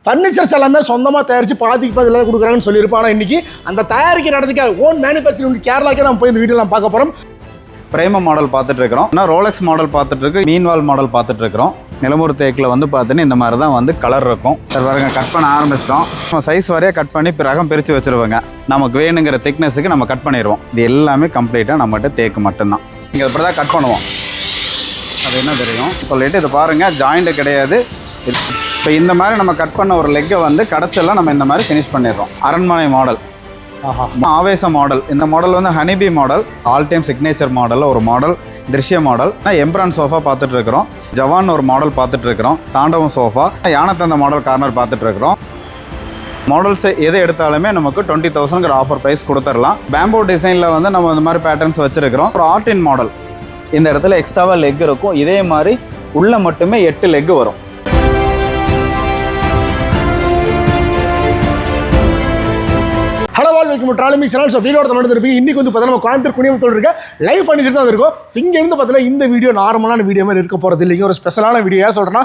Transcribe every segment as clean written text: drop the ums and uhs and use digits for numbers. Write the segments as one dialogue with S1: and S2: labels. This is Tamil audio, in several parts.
S1: ஃபர்னிச்சர்ஸ் எல்லாமே சொந்தமாக தயாரித்து பாதிக்கு பதிலாக கொடுக்குறாங்கன்னு சொல்லியிருப்போம். ஆனால் இன்றைக்கி அந்த தயாரிக்கிற இடத்துக்கு ஓன் மேனுஃபேக்சரிங் கேரளாக்கே நம்ம போய் இந்த வீடியோ நம்ம பார்க்க போகிறோம்.
S2: பிரேம மாடல் பார்த்துட்டு இருக்கிறோம். ரோலெக்ஸ் மாடல் பார்த்துட்டு இருக்கு. மீன்வால் மாடல் பார்த்துட்டு இருக்கிறோம். நிலம்பூர் தேக்கில் வந்து பார்த்தீங்கன்னா இந்த மாதிரி தான் வந்து கலர் இருக்கும். பாருங்க, கட் பண்ண ஆரம்பிச்சிட்டோம். நம்ம சைஸ் வரைய கட் பண்ணி ரகம் பிரித்து வச்சுருவாங்க. நமக்கு வேணுங்கிற திக்னஸுக்கு நம்ம கட் பண்ணிடுவோம். இது எல்லாமே கம்ப்ளீட்டாக நம்மகிட்ட தேக்கு மட்டும்தான். இங்கே இப்படி தான் கட் பண்ணுவோம். அது என்ன தெரியும் சொல்லிட்டு இதை பாருங்கள், ஜாயிண்ட் கிடையாது. இப்போ இந்த மாதிரி நம்ம கட் பண்ண ஒரு லெக்கை வந்து கடைச்செல்லாம் நம்ம இந்த மாதிரி ஃபினிஷ் பண்ணிடுறோம். அரண்மனை மாடல், ஆவேச மாடல். இந்த மாடல் வந்து honeybee model, all time signature மாடலில் ஒரு மாடல், திருஷ்ய மாடல். எம்ப்ரான் சோஃபா பார்த்துட்டு இருக்கிறோம். ஜவான் ஒரு மாடல் பார்த்துட்டு இருக்கிறோம். தாண்டவம் சோஃபா, யானத்தந்த மாடல் கார்னர் பார்த்துட்டு இருக்கிறோம். மாடல்ஸ் எது எடுத்தாலுமே நமக்கு 20,000 ஆஃபர் ப்ரைஸ் கொடுத்துடலாம். பேம்போ டிசைனில் வந்து நம்ம இந்த மாதிரி பேட்டர்ன்ஸ் வச்சுருக்கிறோம். ஒரு ஆர்டின் மாடல், இந்த இடத்துல எக்ஸ்ட்ராவாக லெக் இருக்கும். இதே மாதிரி உள்ள மட்டுமே 8 லெக் வரும்.
S1: ஹலோ வால் வெல்கம் ட்ராலிமி சேனல். ஸோ வீடியோ நடந்துருக்கு. இன்றைக்கி வந்து பார்த்தீங்கன்னா நம்ம கோயம்புத்தூர் குனியமுத்தோடு இருக்க லைவ் ஃபர்னிச்சர் தான் இருக்கும். ஸோ இங்கேருந்து பார்த்தீங்கன்னா இந்த வீடியோ நார்மலான வீடியோ மாதிரி இருக்க போகிறது இல்லைங்க. ஒரு ஸ்பெஷலான வீடியோ. ஏன் சொல்கிறேன்னா,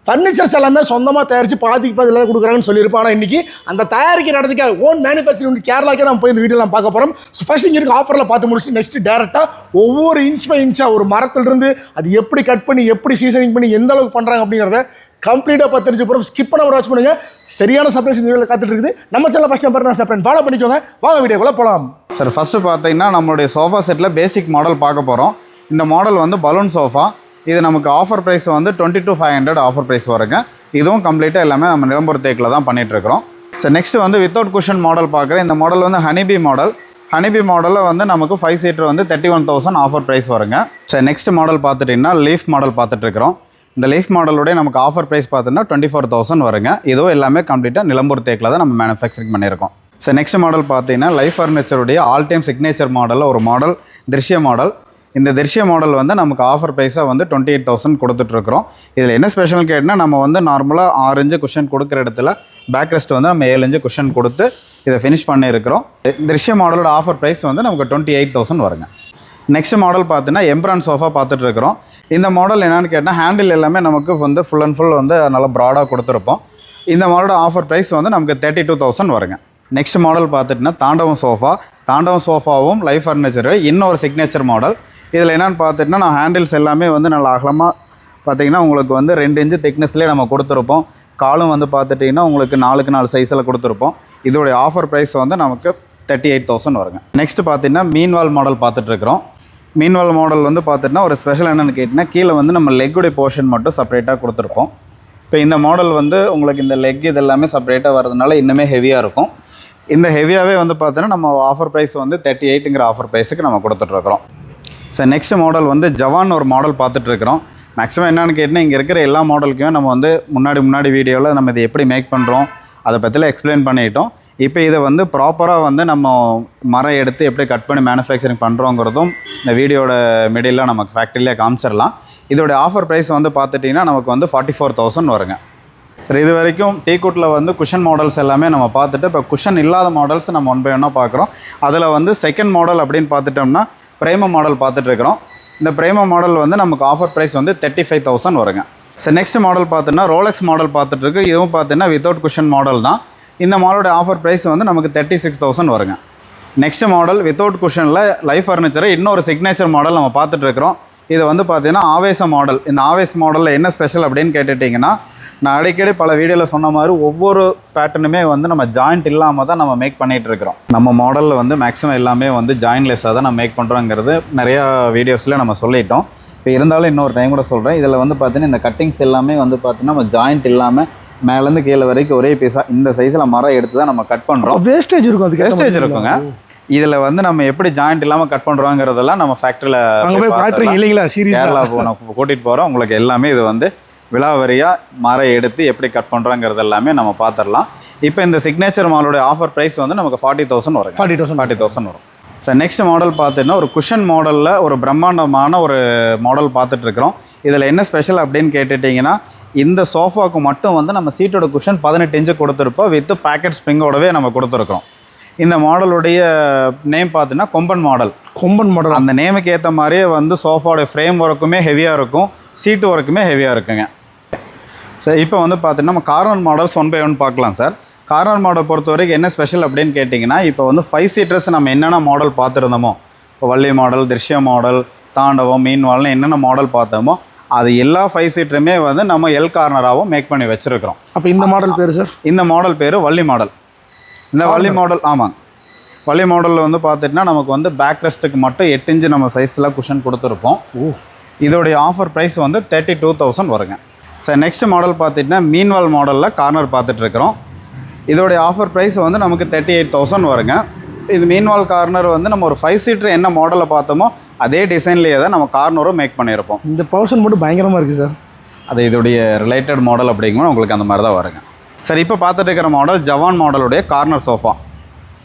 S1: ஃபர்னிச்சர்ஸ் எல்லாமே சொந்தமாக தயாரித்து பாதிக்கு பதிலாக கொடுக்குறாங்கன்னு சொல்லியிருப்போம். ஆனால் இன்றைக்கி அந்த தயாரிக்கிற இடத்துக்கு ஓன் மேனுஃபேக்சரிங் கேரளாக்கே நம்ம போய் இந்த வீடியோ நம்ம பார்க்க போகிறோம். ஸோ ஃபர்ஸ்ட் இங்கே இருக்க ஆஃபரில் பார்த்து முடிச்சு நெக்ஸ்ட் டேரெக்டாக ஒவ்வொரு இன்ச் பை இன்ச்சாக ஒரு மரத்துலேருந்து அது எப்படி கட் பண்ணி எப்படி சீசனிங் பண்ணி எந்த அளவுக்கு பண்ணுறாங்க அப்படிங்கிறத கம்ப்ளீட்டாக பார்த்து தெரிஞ்சு போகிறோம். ஸ்கிப் பண்ண வாட்ச் பண்ணுங்க. சரியான சர்ப்ரைஸ் இந்த வீடியோவில் காத்துட்டு இருக்குது. நம்ம சேனல் ஃபர்ஸ்ட் நம்பர் நான் சப்ரைன் ஃபாலோ பண்ணிக்கோங்க. வாங்க வீடியோக்குள்ளே போகலாம்.
S2: சார், ஃபஸ்ட்டு பார்த்தீங்கன்னா நம்மளுடைய சோஃபா செட்டில் பேசிக் மாடல் பார்க்க போகிறோம். இந்த மாடல் வந்து பலூன் சோஃபா. இது நமக்கு ஆஃபர் ப்ரைஸ் வந்து 22,500 ஆஃபர் ப்ரைஸ் வருங்க. இதுவும் கம்ப்ளீட்டாக எல்லாமே நம்ம நிலம்பூர் தேக்கில் தான் பண்ணிகிட்ருக்கிறோம். சார், நெக்ஸ்ட் வந்து வித்தவுட் குஷன் மாடல் பார்க்குறேன். இந்த மாடல் வந்து ஹனிபி மாடல். ஹனிபி மாடலில் வந்து நமக்கு 5 சீட்டர் வந்து 31,000 ஆஃபர் ப்ரைஸ் வருங்க. சார், நெக்ஸ்ட் மாடல் பார்த்துட்டிங்கன்னா லீஃப் மாடல் பார்த்துட்ருக்கிறோம். இந்த லீஃப் மாடலுடைய நமக்கு ஆஃபர் ப்ரைஸ் பார்த்தீங்கன்னா 24,000 வருங்க. இதுவும் எல்லாமே கம்ப்ளீட்டாக நிலம்பூர் தேக்கில் தான் நம்ம மேனுஃபேக்சரிங் பண்ணியிருக்கோம். ஸோ நெக்ஸ்ட் மாடல் பார்த்தீங்கன்னா லைஃப் ஃபர்னிச்சருடைய ஆல் டைம் சிக்னேச்சர் மாடலில் ஒரு மாடல், திருஷ்ய மாடல். இந்த திருஷ்ய மாடல் வந்து நமக்கு ஆஃபர் ப்ரைஸாக வந்து 28,000 கொடுத்துட்ருக்குறோம். இதில் என்ன ஸ்பெஷல் கேட்டால், நம்ம வந்து நார்மலாக 6 இன்ச்சு குஷன் கொடுக்குற இடத்துல பேக் ரெஸ்ட் வந்து நம்ம 7 இன்ச்சு குஷன் கொடுத்து இதை ஃபினிஷ் பண்ணியிருக்கிறோம். திருஷ்ய மாடலோட ஆஃபர் ப்ரைஸ் வந்து நமக்கு 28,000 வருங்க. நெக்ஸ்ட் மாடல் பார்த்தீங்கன்னா எம்ப்ரான் சோஃபா பார்த்துட்டு இருக்கிறோம். இந்த மாடல் என்னென்னு கேட்டால், ஹேண்டில் எல்லாமே நமக்கு வந்து ஃபுல் அண்ட் ஃபுல் வந்து நல்லா ப்ராடாக கொடுத்துருப்போம். இந்த மாடலோட ஆஃபர் ப்ரைஸ் வந்து நமக்கு 32,000 வருங்க. நெக்ஸ்ட் மாடல் பார்த்துட்டிங்கன்னா தாண்டவம் சோஃபா. தாண்டவம் சோஃபாவும் லைஃப் ஃபர்னிச்சரு இன்னொரு சிக்னேச்சர் மாடல். இதில் என்னென்னு பார்த்துட்டிங்கன்னா, நான் ஹேண்டில்ஸ் எல்லாமே வந்து நல்லா அகலமாக பார்த்திங்கன்னா உங்களுக்கு வந்து 2 இன்ச்சு திக்னஸ்லேயே நம்ம கொடுத்துருப்போம். காலும் வந்து பார்த்துட்டிங்கன்னா உங்களுக்கு 4க்கு 4 சைஸில் கொடுத்துருப்போம். இதோடைய ஆஃபர் ப்ரைஸ் வந்து நமக்கு 38,000 வருங்க. நெக்ஸ்ட் பார்த்திங்கன்னா மீன்வால் மாடல் பார்த்துட்ருக்குறோம். மீன்வால் மாடல் வந்து பார்த்துட்டிங்கன்னா ஒரு ஸ்பெஷல் என்னென்னு கேட்டிங்கன்னா, கீழே வந்து நம்ம லெக்குடைய போர்ஷன் மட்டும் செப்பரேட்டாக கொடுத்துருப்போம். இப்போ இந்த மாடல் வந்து உங்களுக்கு இந்த லெக் இது எல்லாமே செப்பரேட்டாக வரதுனால இன்னுமே ஹெவியாக இருக்கும். இந்த ஹெவியாகவே வந்து பார்த்தீங்கன்னா நம்ம ஆஃபர் ப்ரைஸ் வந்து 38ங்கிற ஆஃபர் ப்ரைஸுக்கு நம்ம கொடுத்துட்ருக்குறோம். ஸோ நெக்ஸ்ட் மாடல் வந்து ஜவான் ஒரு மாடல் பார்த்துட்ருக்குறோம். மேக்ஸிமம் என்னென்னு கேட்டிங்கன்னா, இங்கே இருக்கிற எல்லா மாடலுக்குமே நம்ம வந்து முன்னாடி வீடியோவில் நம்ம இதை எப்படி மேக் பண்ணுறோம் அதை பற்றிலாம் எக்ஸ்பிளைன் பண்ணிட்டோம். இப்போ இதை வந்து ப்ராப்பராக வந்து நம்ம மரம் எடுத்து எப்படி கட் பண்ணி மேனுஃபேக்சரிங் பண்ணுறோங்கிறதும் இந்த வீடியோட மிடில் நமக்கு ஃபேக்ட்ரியிலே காமிச்சிடலாம். இதோடைய ஆஃபர் ப்ரைஸ் வந்து பார்த்துட்டிங்கன்னா நமக்கு வந்து 44,000 வருங்க. சரி, இது வரைக்கும் டீக்குட்டில் வந்து குஷன் மாடல்ஸ் எல்லாமே நம்ம பார்த்துட்டு, இப்போ குஷன் இல்லாத மாடல்ஸ் நம்ம 1 by 1 பார்க்குறோம். அதில் வந்து செகண்ட் மாடல் அப்படின்னு பார்த்துட்டோம்னா பிரேம மாடல் பார்த்துட்ருக்குறோம். இந்த பிரேம மாடல் வந்து நமக்கு ஆஃபர் ப்ரைஸ் வந்து 35,000 வருங்க. சரி, நெக்ஸ்ட் மாடல் பார்த்தோன்னா ரோலெக்ஸ் மாடல் பார்த்துட்ருக்கு. இதுவும் பார்த்தீங்கன்னா வித்தவுட் குஷன் மாடல் தான். இந்த மாடலோட ஆஃபர் ப்ரைஸ் வந்து நமக்கு 36,000 வருங்க. நெக்ஸ்ட் மாடல் வித்தவுட் குஷனில் லைஃப் ஃபர்னிச்சரை இன்னொரு சிக்னேச்சர் மாடல் நம்ம பார்த்துட்ருக்குறோம். இது வந்து பார்த்தீங்கன்னா ஆவேச மாடல். இந்த ஆவேச மாடலில் என்ன ஸ்பெஷல் அப்படின்னு கேட்டுட்டிங்கன்னா, நான் அடிக்கடி பல வீடியோவில் சொன்ன மாதிரி ஒவ்வொரு பேட்டர்னுமே வந்து நம்ம ஜாயிண்ட் இல்லாமல் தான் நம்ம மேக் பண்ணிகிட்ருக்கிறோம். நம்ம மாடலில் வந்து மேக்ஸிமம் எல்லாமே வந்து ஜாயின்லெஸ்ஸாக தான் நம்ம மேக் பண்ணுறோங்கிறது நிறையா வீடியோஸில் நம்ம சொல்லிட்டோம். இப்போ இருந்தாலும் இன்னொரு டைம் கூட சொல்கிறேன். இதில் வந்து பார்த்தீங்கன்னா இந்த கட்டிங்ஸ் எல்லாமே வந்து பார்த்தீங்கன்னா நம்ம ஜாயிண்ட் இல்லாமல் மேலேருந்து கீழே வரைக்கும் ஒரே பீஸாக இந்த சைஸில் மரம் எடுத்து தான் நம்ம கட் பண்ணுறோம்.
S1: வேஸ்டேஜ் இருக்கும், அது
S2: வேஸ்டேஜ் இருக்குங்க. இதில் வந்து நம்ம எப்படி ஜாயிண்ட் இல்லாமல் கட் பண்ணுறோங்கிறதெல்லாம் நம்ம ஃபேக்ட்ரியில்
S1: இல்லைங்களா,
S2: கேரளா கூட்டிகிட்டு போகிறோம். உங்களுக்கு எல்லாமே இது வந்து விலாவரியாக மரம் எடுத்து எப்படி கட் பண்ணுறோங்கிறது எல்லாமே நம்ம பார்த்துடலாம். இப்போ இந்த சிக்னேச்சர் மாடலோட ஆஃபர் ப்ரைஸ் வந்து நமக்கு 40,000 வரும். 40,000 வரும். ஸோ நெக்ஸ்ட் மாடல் பார்த்திங்கன்னா ஒரு குஷன் மாடலில் ஒரு பிரம்மாண்டமான ஒரு மாடல் பார்த்துட்ருக்குறோம். இதில் என்ன ஸ்பெஷல் அப்படின்னு கேட்டுட்டிங்கன்னா, இந்த சோஃபாவுக்கு மட்டும் வந்து நம்ம சீட்டோட குஷன் 18 இன்ச்சு கொடுத்துருப்போம். வித் பேக்கெட் ஸ்ப்ரிங்கோடவே நம்ம கொடுத்துருக்குறோம். இந்த மாடலுடைய நேம் பார்த்தீங்கன்னா கொம்பன் மாடல். அந்த நேமுக்கு ஏற்ற மாதிரியே வந்து சோஃபாவோட ஃப்ரேம் ஒர்க்குமே ஹெவியாக இருக்கும், சீட்டு ஒர்க்குமே ஹெவியாக இருக்குங்க. சார் இப்போ வந்து பார்த்தீங்கன்னா நம்ம கார்னர் மாடல்ஸ் 1 by 1 பார்க்கலாம் சார். கார்னர் மாடல் பொறுத்த வரைக்கும் என்ன ஸ்பெஷல் அப்படின்னு கேட்டிங்கன்னா, இப்போ வந்து 5 சீட்டர்ஸ் நம்ம என்னென்ன மாடல் பார்த்துருந்தோமோ, இப்போ வள்ளி மாடல், திருஷ்ய மாடல், தாண்டவம், மீன்வால்னு என்னென்ன மாடல் பார்த்தோமோ அது எல்லா 5 சீட்டருமே வந்து நம்ம எல் கார்னராகவும் மேக் பண்ணி வச்சுருக்கிறோம்.
S1: அப்போ இந்த மாடல் பேர் சார்? இந்த
S2: மாடல் பேர் வள்ளி மாடல். இந்த வள்ளி மாடல் ஆமாங்க. வள்ளி மாடலில் வந்து பார்த்துட்டிங்கன்னா நமக்கு வந்து பேக் ரெஸ்ட்டுக்கு மட்டும் 8 இன்ச்சு நம்ம சைஸில் குஷன் கொடுத்துருப்போம். இதோடைய ஆஃபர் ப்ரைஸ் வந்து 32,000 வருங்க சார். நெக்ஸ்ட் மாடல் பார்த்துட்டிங்கன்னா மீன்வால் மாடலில் கார்னர் பார்த்துட்ருக்குறோம். இதோடைய ஆஃபர் ப்ரைஸ் வந்து நமக்கு 38,000 வருங்க. இது மீன்வால் கார்னர் வந்து நம்ம ஒரு 5 சீட்டர் என்ன மாடலில் பார்த்தோமோ அதே டிசைன்லேயே தான் நம்ம கார்னரும் மேக் பண்ணியிருப்போம்.
S1: இந்த பர்சன் மட்டும் பயங்கரமாக இருக்குது சார்.
S2: அது இதோடைய ரிலேட்டட் மாடல் அப்படிங்கும்போது உங்களுக்கு அந்த மாதிரி தான் வருங்க சார். இப்போ பார்த்துட்டு இருக்கிற மாடல் ஜவான் மாடலுடைய கார்னர் சோஃபா.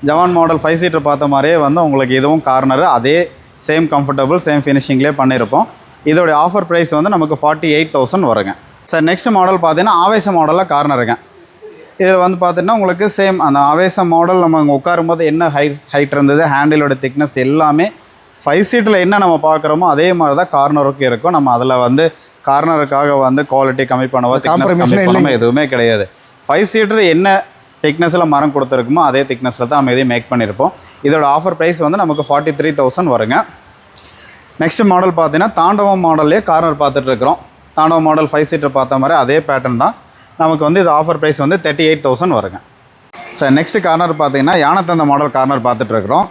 S2: ஜவான் மாடல் 5 சீட்டர் பார்த்த மாதிரியே வந்து உங்களுக்கு இதுவும் கார்னர் அதே சேம் கம்ஃபர்டபுள் சேம் ஃபினிஷிங்லேயே பண்ணியிருப்போம். இதோடைய ஆஃபர் ப்ரைஸ் வந்து நமக்கு 48,000 வருங்க சார். நெக்ஸ்ட் மாடல் பார்த்தீங்கன்னா ஆவேச மாடலில் கார்னருங்க. இதில் வந்து பார்த்தீங்கன்னா உங்களுக்கு சேம் அந்த ஆவேச மாடல் நம்ம அங்கே உட்காரும்போது என்ன ஹைட் இருந்தது, ஹேண்டிலோட திக்னஸ் எல்லாமே 5 சீட்டில் என்ன நம்ம பார்க்குறோமோ அதே மாதிரி தான் கார்னருக்கு இருக்கும். நம்ம அதில் வந்து கார்னருக்காக வந்து குவாலிட்டி கம்மி பண்ணவோ திக்னஸ் கம்மி பண்ணவோ எதுவுமே கிடையாது. 5 சீட்டர் என்ன திக்னஸில் மரம் கொடுத்துருக்குமோ அதே திக்னஸில் தான் நம்ம இதையும் மேக் பண்ணியிருப்போம். இதோட ஆஃபர் ப்ரைஸ் வந்து நமக்கு 43,000 வருங்க. நெக்ஸ்ட் மாடல் பார்த்தீங்கன்னா தாண்டவம் மாடல்லே கார்னர் பார்த்துட்ருக்குறோம். தாண்டவம் மாடல் 5 சீட்டர் பார்த்த மாதிரி அதே பேட்டர்ன் தான். நமக்கு வந்து இது ஆஃபர் ப்ரைஸ் வந்து 38,000 வருங்க சார். நெக்ஸ்ட் கார்னர் பார்த்தீங்கன்னா யானத்தந்த மாடல் கார்னர் பார்த்துட்ருக்குறோம்.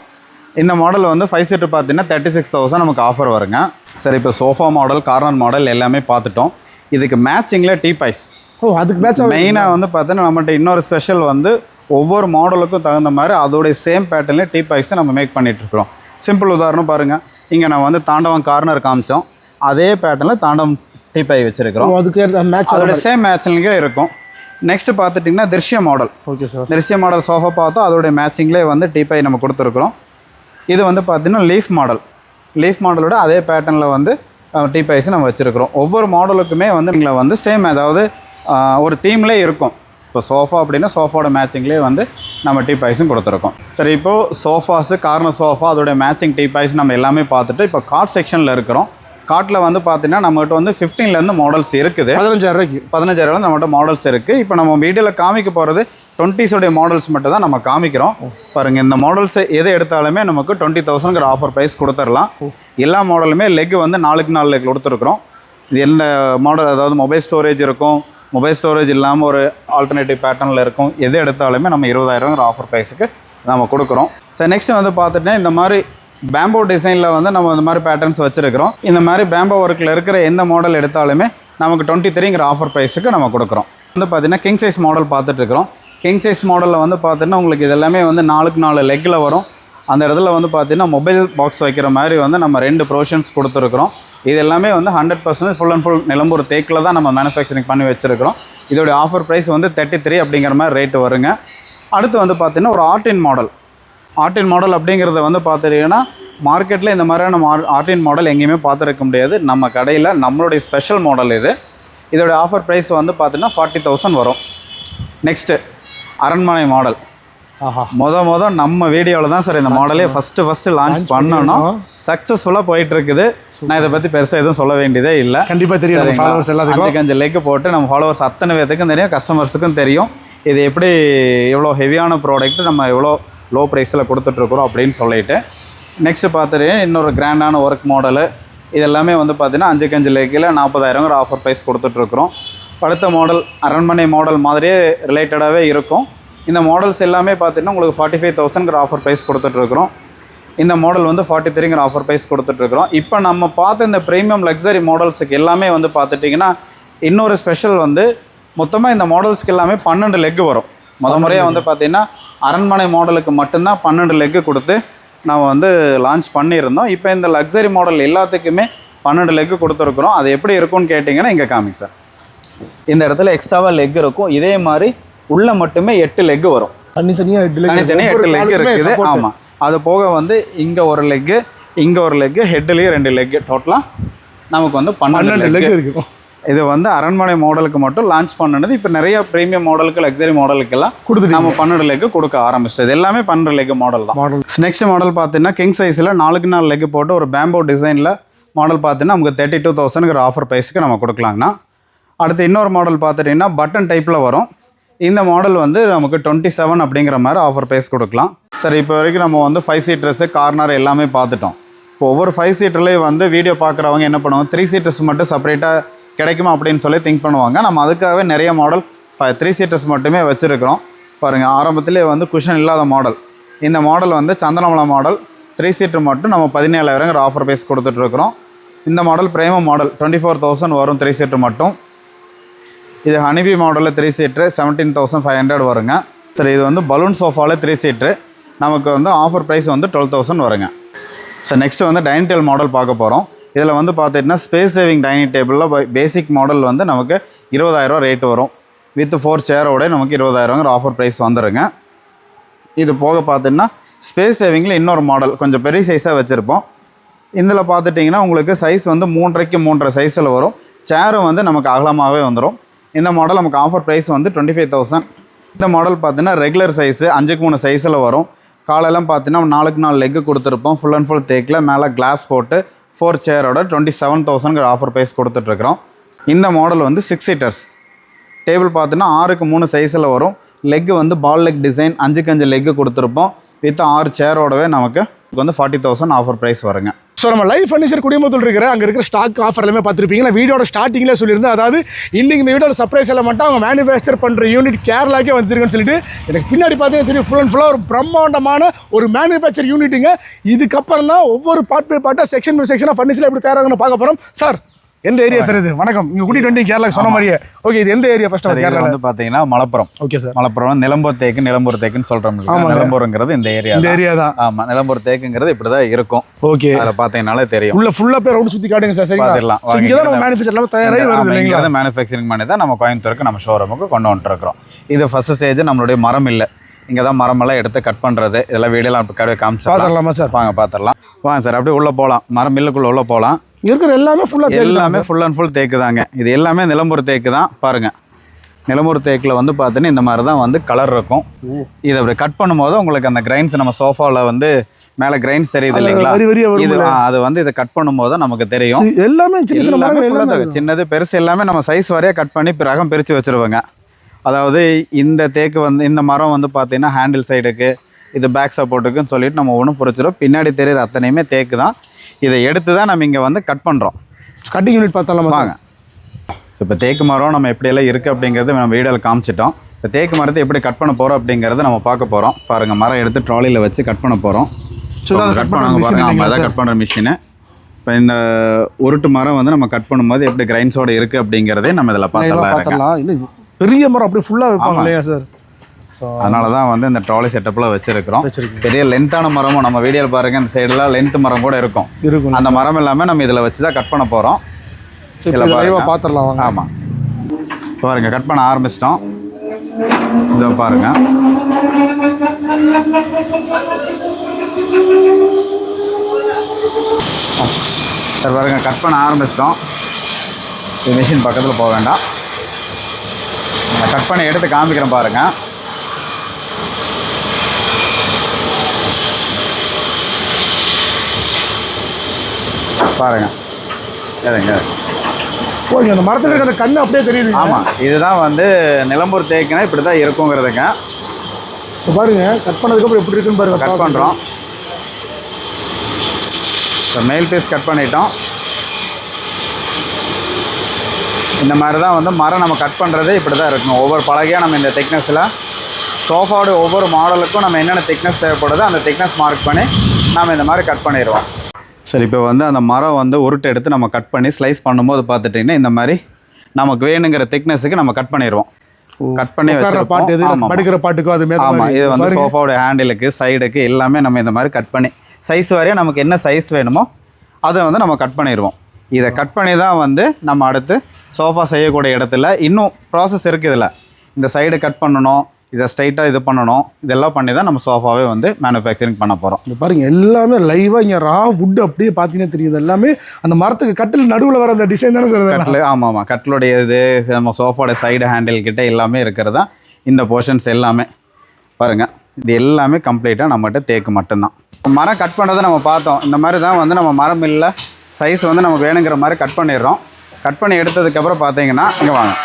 S2: இந்த மாடல் வந்து 5 சீட்டர் பார்த்தீங்கன்னா 36,000 நமக்கு ஆஃபர் வருங்க சார். இப்போ சோஃபா மாடல், கார்னர் மாடல் எல்லாமே பார்த்துட்டோம். இதுக்கு மேட்சிங்கில் டீபாய்ஸ்.
S1: அதுக்கு மேட்ச்
S2: மெயினாக வந்து பார்த்தீங்கன்னா நம்மகிட்ட இன்னொரு ஸ்பெஷல் வந்து ஒவ்வொரு மாடலுக்கும் தகுந்த மாதிரி அதோடைய சேம் பேட்டர்னில் டீபாய்ஸை நம்ம மேக் பண்ணிகிட்ருக்குறோம். சிம்பிள் உதாரணம் பாருங்கள். இங்கே நம்ம வந்து தாண்டவம் கார்னர் காமிச்சோம், அதே பேட்டர்னில் தாண்டவம் டீபாய் வச்சுருக்கிறோம்.
S1: அதுக்கு மேட்ச்
S2: அதோட சேம் மேட்சிங்கே இருக்கும். நெக்ஸ்ட்டு பார்த்துட்டிங்கன்னா Drishya model.
S1: Okay sir.
S2: Drishya model sofa பார்த்தோம், அதோடைய மேட்சிங்லேயே வந்து டீபாய் நம்ம கொடுத்துருக்குறோம். இது வந்து பார்த்திங்கன்னா லீஃப் மாடல். லீஃப் மாடலோட அதே பேட்டர்னில் வந்து டீபாய்ஸ் நம்ம வச்சுருக்கிறோம். ஒவ்வொரு மாடலுக்குமே வந்து நீங்களை வந்து சேம் அதாவது ஒரு தீம்லேயே இருக்கும். இப்போ சோஃபா அப்படின்னா சோஃபாவோட மேட்சிங்லேயே வந்து நம்ம டீபாய்ஸும் கொடுத்துருக்கோம். சரி, இப்போது சோஃபாஸு, கார்னர் சோஃபா, அதோடைய மேட்சிங் டீபாய்ஸ் நம்ம எல்லாமே பார்த்துட்டு இப்போ கார்ட் செக்ஷனில் இருக்கிறோம். கார்ட்டில் வந்து பார்த்தீங்கன்னா நம்மகிட்ட வந்து 15லேருந்து மாடல்ஸ் இருக்குது. 15,000 நம்மகிட்ட மாடல்ஸ் இருக்குது. இப்போ நம்ம வீடியோவில் காமிக்க போகிறது 20s மாடல்ஸ் மட்டும் தான் நம்ம காமிக்கிறோம். பாருங்கள், இந்த மாடல்ஸ் எது எடுத்தாலுமே நமக்கு 20,000ங்கிற ஆஃபர் ப்ரைஸ் கொடுத்துடலாம். எல்லா மாடலுமே லெக் வந்து 4க்கு 4 லெக் கொடுத்துருக்குறோம். இது என்ன மாடல், அதாவது மொபைல் ஸ்டோரேஜ் இருக்கும், மொபைல் ஸ்டோரேஜ் இல்லாமல் ஒரு ஆல்டர்னேட்டிவ் பேட்டர்னில் இருக்கும். எது எடுத்தாலுமே நம்ம 20,000ங்கிற ஆஃபர் ப்ரைஸுக்கு நம்ம கொடுக்குறோம். சரி, நெக்ஸ்ட் வந்து பார்த்துட்டேன் இந்த மாதிரி பேம்போ டிசைனில் வந்து நம்ம இந்த மாதிரி பேட்டர்ன்ஸ் வச்சுருக்கிறோம். இந்த மாதிரி பேம்போ ஒர்க்கில் இருக்கிற எந்த மாடல் எடுத்தாலுமே நமக்கு 23ங்கிற ஆஃபர் ப்ரைஸுக்கு நம்ம கொடுக்குறோம். வந்து பார்த்திங்கன்னா கிங் சைஸ் மாடல் பார்த்துட்ருக்குறோம். கிங் சைஸ் மாடலில் வந்து பார்த்திங்கன்னா உங்களுக்கு இது எல்லாமே வந்து 4க்கு 4 லெக்கில் வரும். அந்த இடத்துல வந்து பார்த்திங்கன்னா மொபைல் பாக்ஸ் வைக்கிற மாதிரி வந்து நம்ம 2 ப்ரொவிஷன்ஸ் கொடுத்துருக்குறோம். இது எல்லாமே வந்து 100% ஃபுல் அண்ட் ஃபுல் நிலம்பூர் தேக்கில் தான் நம்ம மேனுஃபேக்சரிங் பண்ணி வச்சுருக்கிறோம். இதோடைய ஆஃபர் ப்ரைஸ் வந்து 33 அப்படிங்கிற மாதிரி ரேட்டு வருங்க. அடுத்து வந்து பார்த்திங்கன்னா ஒரு ஆர்டின் மாடல். ஆர்டின் மாடல் அப்படிங்கிறத வந்து பார்த்துட்டிங்கன்னா மார்க்கெட்டில் இந்த மாதிரியான ஆர்டின் மாடல் எங்கேயுமே பார்த்துருக்க முடியாது. நம்ம கடையில் நம்மளுடைய ஸ்பெஷல் மாடல் இது. இதோடைய ஆஃபர் ப்ரைஸ் வந்து பார்த்திங்கன்னா 40,000 வரும். நெக்ஸ்ட்டு அரண்மனை மாடல். மொதல் நம்ம வீடியோவில் தான் சார் இந்த மாடலே ஃபஸ்ட்டு லான்ச் பண்ணணும். சக்ஸஸ்ஃபுல்லாக போயிட்டுருக்குது. நான் இதை பற்றி பெருசாக எதுவும் சொல்ல வேண்டியதே இல்லை.
S1: கண்டிப்பாக தெரியும். ஃபாலோவர்ஸ் எல்லாத்துக்கும்
S2: கொஞ்சம் லெக் போட்டு நம்ம ஃபாலோவர்ஸ் அத்தனை பேத்துக்கும் தெரியும், கஸ்டமர்ஸுக்கும் தெரியும் இது எப்படி எவ்வளோ ஹெவியான ப்ராடக்ட் நம்ம எவ்வளோ லோ ப்ரைஸில் கொடுத்துட்ருக்குறோம் அப்படின்னு சொல்லிட்டு. நெக்ஸ்ட்டு பார்த்துட்டு இன்னொரு கிராண்டான ஒர்க் மாடலு. இது எல்லாமே வந்து பார்த்திங்கன்னா 5க்கு 5 லெக்கில் 40,000ங்கிற ஆஃபர் ப்ரைஸ் கொடுத்துட்ருக்குறோம். அடுத்த மாடல் அரண்மனை மாடல் மாதிரியே ரிலேட்டடாகவே இருக்கும். இந்த மாடல்ஸ் எல்லாமே பார்த்திங்கன்னா உங்களுக்கு 45,000ங்கிற ஆஃபர் ப்ரைஸ் கொடுத்துட்ருக்குறோம். இந்த மாடல் வந்து 43ங்கிற ஆஃபர் ப்ரைஸ் கொடுத்துட்ருக்குறோம். இப்போ நம்ம பார்த்த இந்த ப்ரீமியம் லக்ஸரி மாடல்ஸுக்கு எல்லாமே வந்து பார்த்துட்டிங்கன்னா இன்னொரு ஸ்பெஷல் வந்து மொத்தமாக இந்த மாடல்ஸ்க்கு எல்லாமே 12 லெக்கு வரும். முறையாக வந்து பார்த்திங்கன்னா அரண்மனை மாடலுக்கு மட்டும்தான் 12 லெக்கு கொடுத்து நம்ம வந்து லான்ச் பண்ணியிருந்தோம். இப்போ இந்த லக்ஸரி மாடல் எல்லாத்துக்குமே 12 லெக்கு கொடுத்துருக்குறோம். அது எப்படி இருக்கும்னு கேட்டிங்கன்னா இங்கே காமிங்க சார். இந்த இடத்துல எக்ஸ்ட்ராவாக லெக் இருக்கும். இதே மாதிரி உள்ளே மட்டுமே 8 லெக்கு வரும்.
S1: தனித்தனியாக
S2: 8 லெக் இருக்குது. ஆமாம், அது போக வந்து இங்கே ஒரு லெக்கு, இங்கே ஒரு லெக்கு, ஹெட்லேயும் 2 லெக்கு, டோட்டலாக நமக்கு வந்து 12 லெக் இருக்கும். இது வந்து அரண்மனை மாடலுக்கு மட்டும் லான்ச் பண்ணது. இப்போ நிறைய ப்ரீமியம் மாடலுக்கு, லக்ஸரி மாடலுக்கெல்லாம் கொடுத்து நம்ம 12 லெக்கு கொடுக்க ஆரம்பிச்சிட்டது. எல்லாமே 12 லெக்கு மாடல் தான். நெக்ஸ்ட் மாடல் பார்த்தீங்கன்னா கிங் சைஸில் 4க்கு 4 லெக்கு போட்டு ஒரு பேம்போ டிசைனில் மாடல் பார்த்தீங்கன்னா நமக்கு 32,000ங்கிற ஆஃபர் ப்ரைஸுக்கு நம்ம கொடுக்கலாங்கண்ணா. அடுத்து இன்னொரு மாடல் பார்த்துட்டிங்கன்னா பட்டன் டைப்பில் வரும். இந்த மாடல் வந்து நமக்கு 27 அப்படிங்கிற மாதிரி ஆஃபர் ப்ரைஸ் கொடுக்கலாம். சரி, இப்போ வரைக்கும் நம்ம வந்து 5 சீட்டர்ஸு கார்னர் எல்லாமே பார்த்துட்டோம். இப்போ ஒவ்வொரு 5 சீட்டர்லேயும் வந்து வீடியோ பார்க்குறவங்க என்ன பண்ணுவாங்க, 3 சீட்டர்ஸ் மட்டும் செப்பரேட்டாக கிடைக்குமா அப்படின்னு சொல்லி திங்க் பண்ணுவாங்க. நம்ம அதுக்காகவே நிறைய மாடல் 3 சீட்டர்ஸ் மட்டுமே வச்சுருக்கிறோம். பாருங்கள், ஆரம்பத்திலே வந்து குஷன் இல்லாத மாடல். இந்த மாடல் வந்து சந்தனமலை மாடல் 3 சீட்டர் மட்டும் நம்ம 17,000ங்கிற ஆஃபர் ப்ரைஸ் கொடுத்துட்ருக்குறோம். இந்த மாடல் பிரேமம் மாடல் 24,000 வரும் 3 சீட்டர் மட்டும். இது ஹனிபி மாடலில் 3 சீட்ரு 17,500 வருங்க. சரி, இது வந்து பலூன் சோஃபாவில் 3 சீட்ரு நமக்கு வந்து ஆஃபர் ப்ரைஸ் வந்து 12,000 வருங்க. ஸோ நெக்ஸ்ட்டு வந்து டைனிங் டேபிள் மாடல் பார்க்க போகிறோம். இதில் வந்து பார்த்துட்டிங்கன்னா ஸ்பேஸ் சேவிங் டைனிங் டேபிளில் பேசிக் மாடல் வந்து நமக்கு 20,000 ரேட்டு வரும். வித் 4 சேரோட நமக்கு 20,000ங்கிற ஆஃபர் ப்ரைஸ் வந்துடுங்க. இது போக பார்த்திங்கன்னா ஸ்பேஸ் சேவிங்கில் இன்னொரு மாடல் கொஞ்சம் பெரிய சைஸாக வச்சுருப்போம். இதில் பார்த்துட்டிங்கன்னா உங்களுக்கு சைஸ் வந்து 3.5 3.5 சைஸில் வரும். சேரும் வந்து நமக்கு அகலமாகவே வந்துடும். இந்த மாடல் நமக்கு ஆஃபர் ப்ரைஸ் வந்து 25,000. இந்த மாடல் பார்த்திங்கன்னா ரெகுலர் சைஸு 5x3 சைஸில் வரும். காலெல்லாம் பார்த்தீங்கன்னா 4x4 லெக்கு கொடுத்துருப்போம். ஃபுல் அண்ட் ஃபுல் தேக்கில் மேலே கிளாஸ் போட்டு 4 சேரோட 27,000ங்கிற ஆஃபர் ப்ரைஸ் கொடுத்துட்ருக்குறோம். இந்த மாடல் வந்து 6 சீட்டர்ஸ் டேபிள் பார்த்தீங்கன்னா 6x3 சைஸில் வரும். லெக்கு வந்து ball leg design 5x5 leg கொடுத்துருப்போம். வித் 6 சேரோடவே நமக்கு வந்து 40,000 ஆஃபர் ப்ரைஸ் வருங்க.
S1: ஸோ நம்ம லைஃப் ஃபர்னிச்சர் குடிமத்தில் இருக்கிற அங்கே இருக்கிற ஸ்டாக் ஆஃபர் எல்லாமே பார்த்துருப்பீங்க. நான் வீடியோட ஸ்டார்டிங்கில் சொல்லியிருந்தேன், அதாவது இன்னைக்கு இந்த வீடியோட சர்ப்ரைஸ் எல்லாம் மட்டும் அவங்க மேனுஃபேக்சர் பண்ணுற யூனிட் கேரளாக்கே வந்துருக்குன்னு சொல்லிட்டு எனக்கு பின்னாடி பார்த்தீங்கன்னா தெரியும். ஃபுல் அண்ட் ஃபுல்லாக ஒரு பிரம்மாண்டமான ஒரு மேனுஃபேக்சர் யூனிட்டுங்க. இதுக்கப்புறம் தான் ஒவ்வொரு பார்ட் பை பார்ட்டாக செக்ஷன் பை செக்ஷனாக ஃபர்னிச்சர் எப்படி தயாராகுன்னு பார்க்க போகிறோம். சார், எந்த ஏரியா சார் இது? வணக்கம். இங்கே கூட்டிட்டு வந்து கேரளா சொன்ன மாதிரியே. ஓகே, இது எந்த ஏரியா ஃபர்ஸ்ட்? கேரளா வந்து
S2: பார்த்தீங்கன்னா மலப்புரம்.
S1: Okay sir.
S2: மலப்புரம் நிலம்பூர் தேக்குன்னு சொல்கிறோம். நிலம்பூருங்கிறது இந்த ஏரியா தான். ஆமாம், நிலம்பூர் தேக்குங்கிறது இப்படி தான் இருக்கும். ஓகே, அதில் பார்த்தீங்கன்னாலே தெரியும்.
S1: உள்ள ஃபுல்லாக பேர் ரவுண்ட் சுற்றி காட்டுங்க சார். சரி, பார்த்துடலாம். இங்கே தான் நம்ம மேனுஃபேக்சர் எல்லாம் தயாராகி வருது இல்லைங்களா? அது
S2: மேனுஃபேக்சரிங் பண்ணி தான் நம்ம கோயம்புத்தூருக்கு நம்ம ஷோரூமுக்கு கொண்டு வந்துட்டுருக்கிறோம். இது ஃபர்ஸ்ட் ஸ்டேஜ் நம்மளுடைய மரம் இல்லை. இங்கே தான் மரமெல்லாம் எடுத்து கட் பண்ணுறது. இதெல்லாம் வீடியோலாம் கடை காமிச்சு பார்த்துடலாமா சார்? வாங்க பார்த்துடலாம். வாங்க சார், அப்படியே உள்ளே போகலாம். மரம் மில்லுக்குள்ளே உள்ளே போகலாம்.
S1: இருக்கிற எல்லாமே ஃபுல்லாக
S2: எல்லாமே ஃபுல் அண்ட் ஃபுல் தேக்கு தாங்க. இது எல்லாமே நிலம்பூர் தேக்கு தான். பாருங்கள், நிலம்பூர் தேக்கில் வந்து பார்த்தீங்கன்னா இந்த மாதிரி தான் வந்து கலர் இருக்கும். இதை அப்படி கட் பண்ணும்போது உங்களுக்கு அந்த கிரைன்ஸ் நம்ம சோஃபாவில் வந்து மேலே கிரைன்ஸ் தெரியுது இல்லைங்களா? இது அது வந்து இதை கட் பண்ணும்போது நமக்கு தெரியும். எல்லாமே சின்னது பெருசு எல்லாமே நம்ம சைஸ் வரையாக கட் பண்ணி ரகம் பிரித்து வச்சுருவாங்க. அதாவது இந்த தேக்கு வந்து இந்த மரம் வந்து பார்த்தீங்கன்னா ஹேண்டில் சைடுக்கு, இது பேக் சப்போர்ட்டுக்குன்னு சொல்லிட்டு நம்ம ஒன்றும் பிடிச்சிடும். பின்னாடி தெரியுற அத்தனையுமே தேக்கு தான். இதை எடுத்து தான் நம்ம இங்கே வந்து கட் பண்ணுறோம்.
S1: கட்டிங் யூனிட் பார்த்தாலும்
S2: வாங்க. இப்போ தேக்கு மரம் நம்ம எப்படியெல்லாம் இருக்குது அப்படிங்கிறது நம்ம வீடியோவில் காமிச்சிட்டோம். இப்போ தேக்கு மரத்தை எப்படி கட் பண்ண போகிறோம் அப்படிங்கிறத நம்ம பார்க்க போகிறோம். பாருங்கள், மரம் எடுத்து ட்ராலியில் வச்சு கட் பண்ண போகிறோம். கட் பண்ணாங்க பாருங்கள். நம்ம அதான் கட் பண்ணுற மிஷினு. இப்போ இந்த உருட்டு மரம் வந்து நம்ம கட் பண்ணும்போது எப்படி கிரைன்ஸோடு இருக்குது அப்படிங்கிறதே நம்ம இதில் பார்த்துடலாம்.
S1: பெரிய மரம் அப்படி ஃபுல்லாக வைப்பாங்க இல்லையா சார்?
S2: அதனால தான் வந்து இந்த ட்ராலி செட்டப்பில் வச்சுருக்கிறோம். பெரிய லென்த்தான மரமும் நம்ம வீடியோவில் பாருங்கள், இந்த சைடெலாம் லென்த் மரம் கூட இருக்கும். அந்த மரம் எல்லாமே நம்ம இதில் வச்சு தான் கட் பண்ண போகிறோம்.
S1: பார்த்துடலாம்.
S2: ஆமாம், பாருங்கள், கட் பண்ண ஆரம்பிச்சிட்டோம். இதை பாருங்கள். சார் பாருங்கள், கட் பண்ண ஆரம்பிச்சிட்டோம். இது மிஷின் பக்கத்தில் போக வேண்டாம். நான் கட் பண்ணி எடுத்து காமிக்கிறேன் பாருங்கள். பாருங்கள், சரிங்க.
S1: ஓகே, அந்த மரத்தில் அந்த கண்ணு அப்படியே தெரியுது.
S2: ஆமாம், இதுதான் வந்து நிலம்பூர் தேக்குனா இப்படி தான் இருக்குங்கிறதுங்க.
S1: இப்போ பாருங்கள், கட் பண்ணதுக்கப்புறம் எப்படி இருக்குன்னு பாருங்கள்.
S2: கட் பண்ணுறோம். இப்போ மேல் பீஸ் கட் பண்ணிட்டோம். இந்த மாதிரி தான் வந்து மரம் நம்ம கட் பண்ணுறது இப்படி தான் இருக்கணும். ஒவ்வொரு பலகையாக நம்ம இந்த திக்னஸில் சோஃபாவோட ஒவ்வொரு மாடலுக்கும் நம்ம என்னென்ன திக்னஸ் தேவைப்படுதோ அந்த திக்னஸ் மார்க் பண்ணி நம்ம இந்த மாதிரி கட் பண்ணிடுவோம். சரி, இப்போ வந்து அந்த மரம் வந்து உருட்டு எடுத்து நம்ம கட் பண்ணி ஸ்லைஸ் பண்ணும்போது பார்த்துட்டிங்கன்னா இந்த மாதிரி நமக்கு வேணுங்கிற திக்னஸுக்கு நம்ம கட் பண்ணிடுவோம். கட் பண்ணி வச்சுருப்போம்.
S1: படிக்கிற பாட்டுக்கும் அது.
S2: ஆமாம், இது வந்து சோஃபாவோட ஹேண்டிலுக்கு சைடுக்கு எல்லாமே நம்ம இந்த மாதிரி கட் பண்ணி சைஸ் வரையாக நமக்கு என்ன சைஸ் வேணுமோ அதை வந்து நம்ம கட் பண்ணிடுவோம். இதை கட் பண்ணி தான் வந்து நம்ம அடுத்து சோஃபா செய்யக்கூடிய இடத்துல இன்னும் ப்ராசஸ் இருக்குது. இதில் இந்த சைடு கட் பண்ணணும், இதை ஸ்ட்ரைட்டாக இது பண்ணணும், இதெல்லாம் பண்ணி தான் நம்ம சோஃபாவே வந்து மேனுஃபேக்சரிங் பண்ண போகிறோம்.
S1: இது பாருங்கள், எல்லாமே லைவாக இங்கே ரா வுட் அப்படியே பார்த்தீங்கன்னா தெரியுது. எல்லாமே அந்த மரத்துக்கு கட்டில் நடுவில் வர அந்த டிசைன் தானே சார்?
S2: கட்டில். ஆமாம் ஆமாம், கட்டிலுடைய இது நம்ம சோஃபாவோட சைடு ஹேண்டில் கிட்ட எல்லாமே இருக்கிறதா இந்த போர்ஷன்ஸ் எல்லாமே பாருங்கள். இது எல்லாமே கம்ப்ளீட்டாக நம்மகிட்ட தேக்கு மட்டும்தான். மரம் கட் பண்ணுறதை நம்ம பார்த்தோம். இந்த மாதிரி தான் வந்து நம்ம மரம் இல்லை சைஸ் வந்து நமக்கு வேணுங்கிற மாதிரி கட் பண்ணிடுறோம். கட் பண்ணி எடுத்ததுக்கப்புறம் பார்த்தீங்கன்னா இங்கே வாங்க,